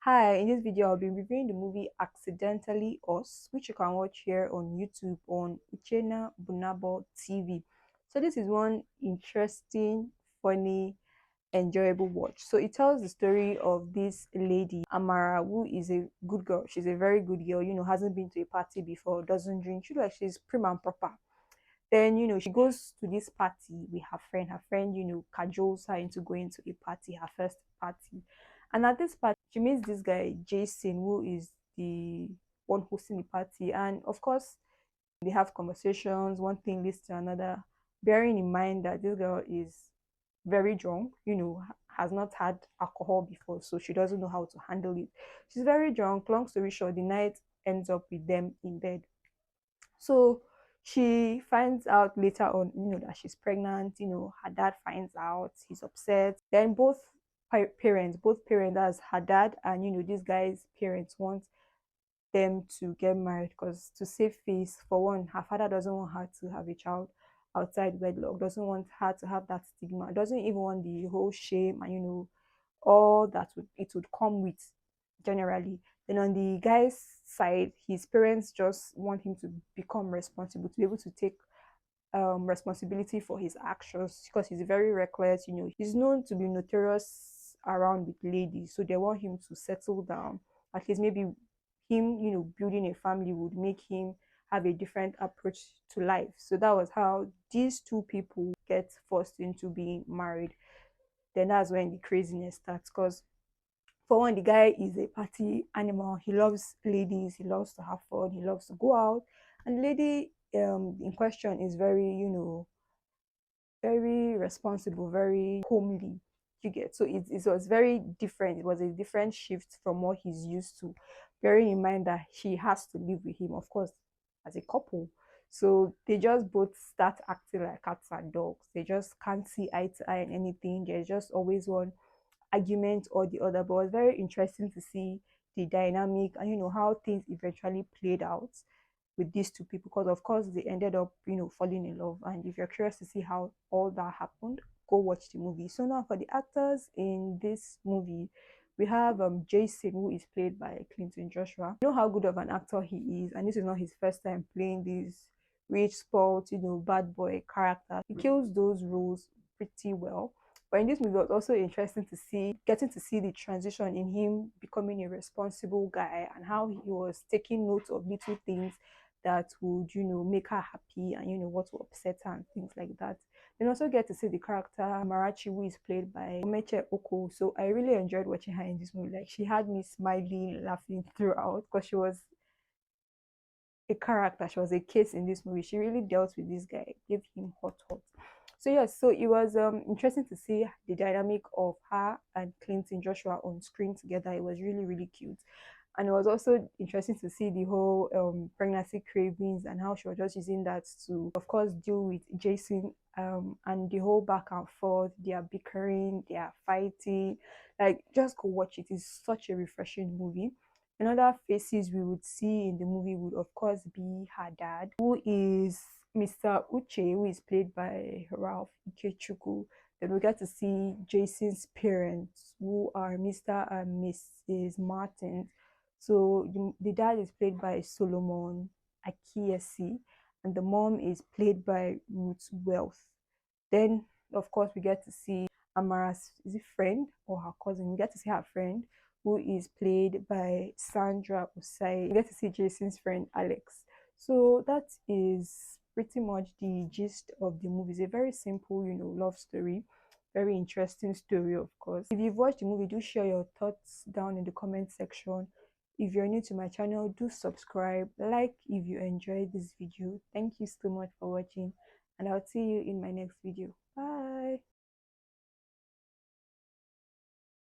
Hi, in this video, I'll be reviewing the movie Accidentally Us, which you can watch here on YouTube on Uchenna mbunabo TV. So this is one interesting, funny, enjoyable watch. So it tells the story of this lady, Amara, who is a good girl. She's a very good girl, hasn't been to a party before, doesn't drink. She like she's prim and proper. Then, she goes to this party with her friend. Her friend, cajoles her into going to a party, her first party. And at this party, she meets this guy, Jason, who is the one hosting the party. And of course, they have conversations, one thing leads to another, bearing in mind that this girl is very drunk, has not had alcohol before, so she doesn't know how to handle it. She's very drunk. Long story short, the night ends up with them in bed. So she finds out later on, that she's pregnant. Her dad finds out, he's upset. Then both parents, as her dad and this guy's parents, want them to get married because to save face. For one, her father doesn't want her to have a child outside wedlock, doesn't want her to have that stigma, doesn't even want the whole shame and all that would come with generally. Then on the guy's side, his parents just want him to become responsible, to be able to take responsibility for his actions because he's very reckless. He's known to be notorious around with ladies, so they want him to settle down. At least maybe him, building a family would make him have a different approach to life. So that was how these two people get forced into being married. Then that's when the craziness starts because for one, the guy is a party animal. He loves ladies, he loves to have fun, he loves to go out. And the lady in question is very, very responsible, very homely. You get, so it was very different. It was a different shift from what he's used to, bearing in mind that she has to live with him, of course, as a couple. So they just both start acting like cats and dogs. They just can't see eye to eye on anything. There's just always one argument or the other. But it was very interesting to see the dynamic and how things eventually played out with these two people, because of course they ended up falling in love. And if you're curious to see how all that happened, go watch the movie. So now for the actors in this movie, we have Jason, who is played by Clinton Joshua. You know how good of an actor he is, and this is not his first time playing this rich sport, bad boy character. He kills those roles pretty well. But in this movie, it was also interesting to see, getting to see the transition in him becoming a responsible guy and how he was taking note of little things that would, make her happy and, what will upset her and things like that. Then also get to see the character Marachi, who is played by Omeche Oko. So I really enjoyed watching her in this movie. Like she had me smiling, laughing throughout because she was a character. She was a case in this movie. She really dealt with this guy, gave him hot, hot. So yes, so it was interesting to see the dynamic of her and Clinton Joshua on screen together. It was really, really cute. And it was also interesting to see the whole pregnancy cravings and how she was just using that to, of course, deal with Jason, and the whole back and forth. They are bickering, they are fighting. Like, just go watch it. It's such a refreshing movie. Another faces we would see in the movie would, of course, be her dad, who is Mr. Uche, who is played by Ralph Ikechukwu. Then we get to see Jason's parents, who are Mr. and Mrs. Martin. So the dad is played by Solomon Akiesi, and the mom is played by Ruth Wealth. Then, of course, we get to see Amara's, is it friend or her cousin? We get to see her friend, who is played by SANDRA OSEI. We get to see Jason's friend Alex. So that is pretty much the gist of the movie. It's a very simple, love story. Very interesting story, of course. If you've watched the movie, do share your thoughts down in the comment section. If you're new to my channel, do subscribe, like if you enjoyed this video. Thank you so much for watching, and I'll see you in my next video. Bye.